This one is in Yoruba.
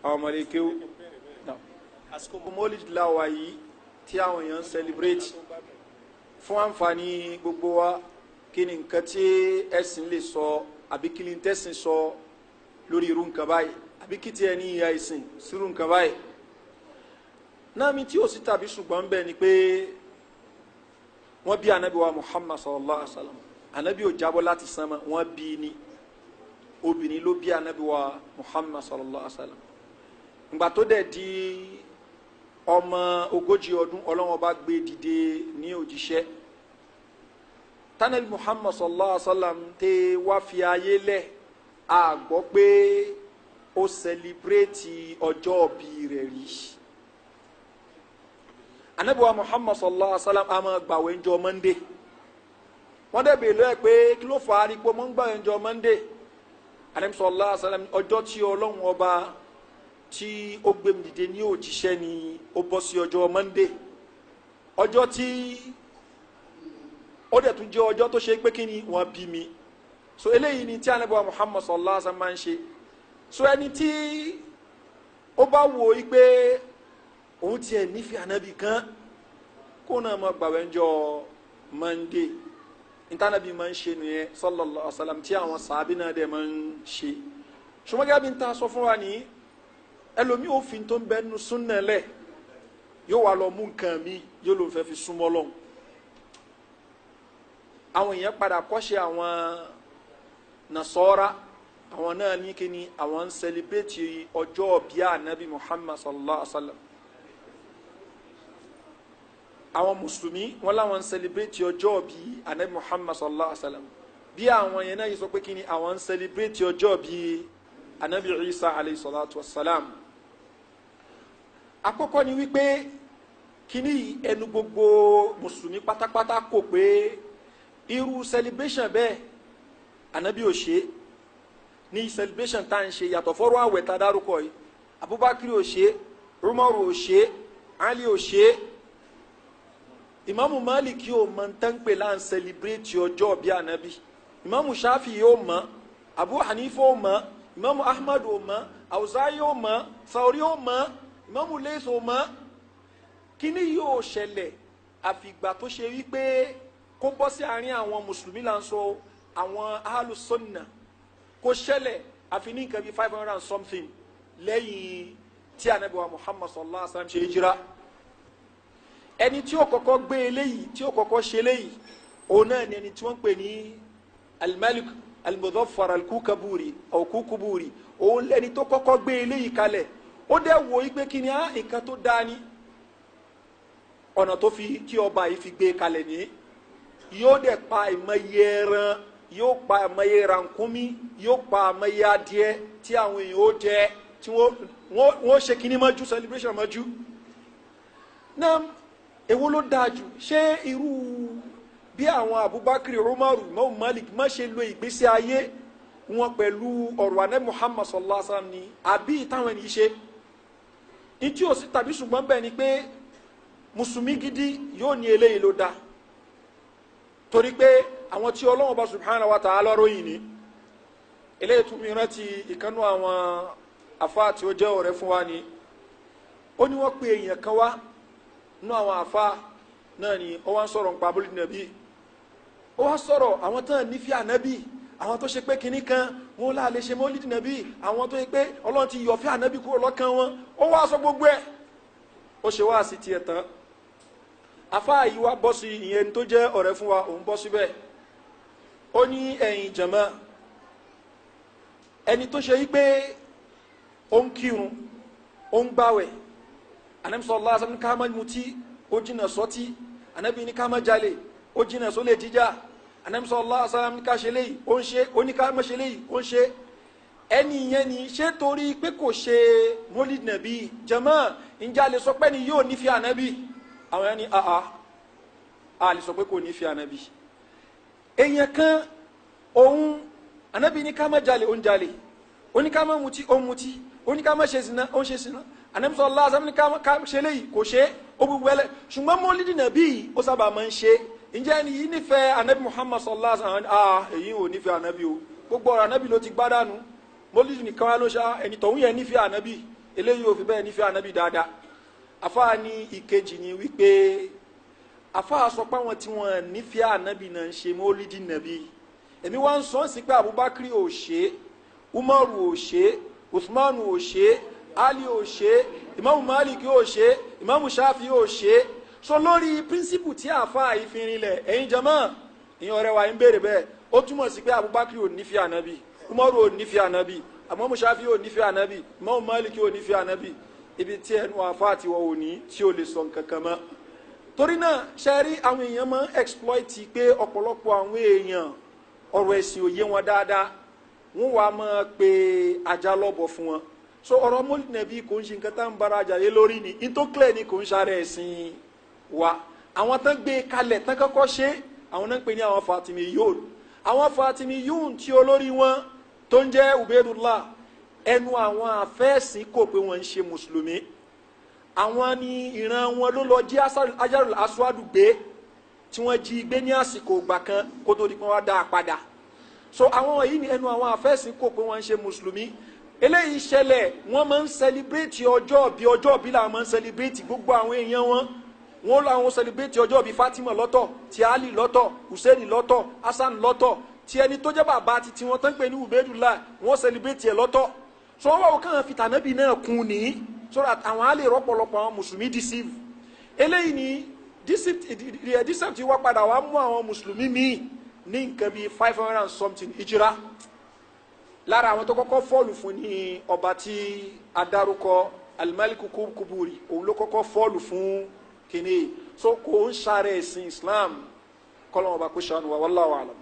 àwọn ọmọlẹ́kẹ́wò àsìkò mọ́lìd láwa yìí tí àwọn èèyàn celebrate fún àǹfààní gbogbo wa kí ni nǹkan tí ẹ̀sìn lè sọ àbí kí ni tẹ̀sìn sọ lórí irú nǹkan báyìí àbí kí tí ẹni ìyá ìsìn sírú nǹkan báyìí náà mi tí ó sì tàbí ṣùgbọ́n bẹ́ẹ̀ ni pé wọ́n bí anabi wa Muhammad sallallahu alaihi wa sallam anabi ò jábọ́ láti sánmà wọ́n bí ní obìnrin ló bí anabi wa Muhammad sallallahu alaihi wa sallam ìgbà tó dẹ̀ di ọmọ 40 ọdún Ọlọ́hun bá gbé dìde ní òjíṣẹ́ tanabi Muhammad sallallahu alaihi wa sallam tẹ wá fi ayé lẹ̀ a gbọ́ pé ó sẹlibrétì ọjọ́ bí rẹ̀ rí anabi wa Muhammad sallallahu alaihi wa sallam a máa gbààwẹ̀ ńjọ́ Monday wọ́n dẹ̀ bèèrè lọ́ẹ̀ pé kí ló fà á rí pé mo ń gbààwẹ̀ ńjọ́ Monday anabi sallallahu alaihi wa sallam ọjọ́ tí Ọlọ́hun ọba tí ó gbé mi dìde ní òjíṣẹ́ ni ó bọ́ sí ọjọ́ Monday ọjọ́ tí ó dẹ̀ tún jẹ́ ọjọ́ tó ṣe pé kí ni wọ́n bí mi so eléyìí ni tí anabi wa Muhammad sallallahu alaihi wa sallam máa ń ṣe so ẹni tí ó bá wo yí pé òun tiẹ̀ nífẹ̀ẹ́ anabi kan kó náà máa gbààwẹ̀ ńjọ́ Monday ntànàbí máa ń ṣe nìyẹn sallallahu alaihi wa sallam tí àwọn sàábì náà dẹ̀ máa ń ṣe ṣùgbọ́n gẹ́gẹ́ bí n ta sọ fún wa nìyí ẹlòmí òfin tó ń bẹ nu súnnà lẹ̀ yóò wá lọ mú nǹkan mi yóò ló ń fẹ́ fi súnmọ́ lọ́hùn àwọn èèyàn padà kọ́ṣe àwọn nasọ́ra àwọn náà ní kíni àwọn ń sẹlẹ̀bẹ̀tì ọjọ́ bíi anabi Muhammad sallallahu alaihi wa sallam àwọn mùsùlùmí wọn làwọn ń sẹlẹ̀bẹ̀tì ọjọ́ bíi anabi Muhammad sallallahu alaihi wa sallam bí àwọn yẹn náà yìí sọ pé kíni àwọn ń sẹlẹ̀bẹ̀tì ọjọ́ bíi anabi Isa alayhi salatu wa salam àkọ́kọ́ ni wípé kíní ẹnu gbogbo mùsùlùmí pátápátá kò pé irú celebration bẹ́ẹ̀ anabi ò ṣe ní celebration tá à ń ṣe yàtọ̀ fọ́rọ̀ àwẹ̀ tá a dárúkọ yìí Abubakar ò ṣe Umaru ò ṣe Ali ò ṣe Imamu Maliki ò mọ̀ tán pé là ń celebrate ọjọ́ bí anabi Imamu Shafi ò mọ̀ Abu Hanifa ò mọ̀ Imamu Ahmad ò mọ̀ Awza'i ò mọ̀ Sauri ò mọ̀ Imamu Layth ò mọ̀ kíní yóò ṣẹlẹ̀ àfìgbà tó ṣe wípé kó bọ́ sí àárín àwọn mùsùlùmí là ń sọ àwọn ahlu sunna kó ṣẹlẹ̀ àfi ní nǹkan bíi 500 and something lẹ́yìn tí anabi wa Muhammad sallallahu alaihi wa sallam ṣe hijira ẹni tí ó kọ́kọ́ gbé eléyìí tí ó kọ́kọ́ ṣe eléyìí òun náà ni ẹni tí wọ́n ń pè ní al-Malik al-Muzaffar al-Kukaburi aw Kukuburi òun lẹni tó kọ́kọ́ gbé eléyìí kalẹ̀ ó dẹ̀ wò ó pé kí ni nǹkan tó dáa ni ọ̀nà tó fi kí ọba yìí fi gbé kalẹ̀ ní yóò dẹ̀ pa ìmọ̀ye ẹran yóò pa ìmọ̀ye rànkúnmí yóò pa ìmọ̀ye adìẹ tí àwọn èèyàn ó jẹ tí wọ́n ṣe kíní mọ́jú celebration mọ́jú náà èwo ló dáa jù ṣé irú bí àwọn Abubakar Umaru Imam Malik má ṣe lo ìgbésí ayé wọn pẹ̀lú ọ̀rọ̀ Ànábì Muhammad sallallahu alaihi wasallam ni àbí ìtàwọn ènìyàn ṣe ìtí ò sí tàbí ṣùgbọ́n bẹ́ẹ̀ ni pé mùsùlùmí gidi yóò ní eléyìí ló dáa torí pé àwọn tí Ọlọ́hun bá subhanahu wa ta'ala ròyìn ní eléyìí tún mìíràn ti ìkanú àwọn àfáà tí ó jẹ́ ọ̀rẹ́ fún wa ni ó ní wọ́n pe èèyàn kan wá nú àwọn àfáà náà ni ó wá ń sọ̀rọ̀ nípa abúlé nàbí ó wá sọ̀rọ̀ àwọn tán nífẹ̀ẹ́ ànábì àwọn tó ṣe pé kinní kan wọn là lè ṣe mọ́lídì nàbí àwọn tó ṣe pé Ọlọ́run ti yọ̀fẹ́ ànábì kúrò lọ́kàn wọn ó wá sọ gbogbo ẹ̀ ó ṣe wá sí tiẹ̀ tán àfáà yìí wá bọ́ sí ìyẹn tó jẹ́ ọ̀rẹ́ fún wa òun bọ́ síbẹ̀ ó ní ẹ̀yin jàmá ẹni tó ṣe yí pé ó ń kírun ó ń gbàwẹ̀ Ànábì sallallahu alaihi wasallam ká má mutí ó jìnà sọ́tí Ànábì ní ká má jalè ó jìnà sólè jíjà Ànábì sallallahu alaihi wasallam ká ṣe léyìí ó ń ṣe ó ní ká má ṣe léyìí ó ń ṣe ẹni yẹn ni ṣé torí pé kò ṣe mọ́lídì nàbí jàmá ǹjẹ́ a lè sọ pé ni yóò nífẹ̀ẹ́ ànábì àwọn yẹn ni a lè sọ pé kò nífẹ̀ẹ́ ànábì èèyàn kan òun ànábì ní ká má jalè ó ń jalè ó ní ká má mutí ó ń mutí ó ní ká má ṣe zina ó ń ṣe zina ànábì sallallahu alaihi wasallam ní ká ṣe léyìí kò ṣe ó gbogbo ẹlẹ ṣùgbọ́n mọ́lídì nàbí ó sábà máa ń ṣe ǹjẹ́ ẹni yìí nífẹ̀ẹ́ ànábì Muhammad sallallahu alaihi wasallam èyí ò nífẹ̀ẹ́ ànábì o gbogbo ọ̀rọ̀ ànábì ló ti gbádànù mọ́lídì nìkan wá ló ṣá ẹni tọ̀hún yẹn nífẹ̀ẹ́ ànábì eléyìí ò fi bẹ́ẹ̀ nífẹ̀ẹ́ ànábì dáadáa àfáà ní ìkejì ni wípé àfáà sọ pé àwọn tí wọ́n nífẹ̀ẹ́ ànábì náà ń ṣe mọ́lídì nàbí èmi wá ń sọ sí pé Abubakar ò ṣe Umaru ò ṣe Usmanu ò ṣe Ali ò ṣe Imamu Maliki ò ṣe Imamu Shafi ò ṣe so lórí píríncípù tí àfáà yìí fi rinlẹ̀ ẹ̀yin jàmáà ìyẹn ọ̀rẹ́ wa ń béèrè bẹ́ẹ̀ ó túmọ̀ sí pé Abubakar ò nífẹ̀ẹ́ ànábì Umaru ò nífẹ̀ẹ́ ànábì Imamu Shafi ò nífẹ̀ẹ́ ànábì Imamu Maliki ò nífẹ̀ẹ́ ànábì ibi tí ẹnu àfáà ti wọ òní tí ó lè sọ nǹkan kan mọ́ torí náà ṣe rí àwọn èèyàn máa ń exploit pé ọ̀pọ̀lọpọ̀ àwọn èèyàn ọ̀rọ̀ ẹ̀sìn òye wọn dáadáa wọ́n wá máa pe ajá lọ́bọ̀ fún wọn so ọ̀rọ̀ mọ́lìdì nàbí kò ń ṣe nǹkan tá ń bára ajá lé lórí ni in tó clear ni kò ń ṣàrẹ̀ ẹ̀sìn wa àwọn tán gbé kalẹ̀ tán kọ́kọ́ ṣe àwọn náà ń pè ní àwọn Fatimiyun àwọn Fatimiyun tí olórí wọn tó ń jẹ́ Ubaydullah ẹnu àwọn àfẹ́ẹ̀sìn kò pé wọ́n ń ṣe mùsùlùmí àwọn ni ìran wọn ló lọ jí Hajarul Aswad gbé tí wọ́n jí gbé ní àsìkò ìgbà kan kó tó di pé wọ́n dá a padà so àwọn yìí ni ẹnu àwọn àfẹ́ẹ̀sìn kò pé wọ́n ń ṣe mùsùlùmí eléyìí ṣẹlẹ̀ wọ́n máa ń sẹlibrétì ọjọ́ bí làwọn máa ń sẹlibrétì gbogbo àwọn èèyàn wọn làwọn sẹlibrétì ọjọ́ bí Fatima lọ́tọ̀ ti Ali lọ́tọ̀ Hussein lọ́tọ̀ Hasan lọ́tọ̀ ti ẹni tó jẹ́ bàbá ti tiwọn tán pé ní Ubaydullah wọ́n sẹlibrétì ẹ̀ lọ́tọ̀ so wọ́n wà wọ́n kàn fi tànábì náà kún ní so that àwọn á lè rọ́pọ̀lọpọ̀ àwọn mùsùlùmí deceive eléyìí ni deceive wá padà wá mú àwọn mùsùlùmí míì ní nǹkan bíi 500 and something ìjìrá lára àwọn tó kọ́kọ́ fọ́ọ̀lù fún ní ọba tí adarúkọ Al-Malik Kuburi òun ló kọ́kọ́ fọ́ọ̀lù fún kìnìún so kò ń ṣàrẹ̀ ẹ̀sìn Islam kọ́lọ́mọba kó ṣàánú wa wallahu a'lam.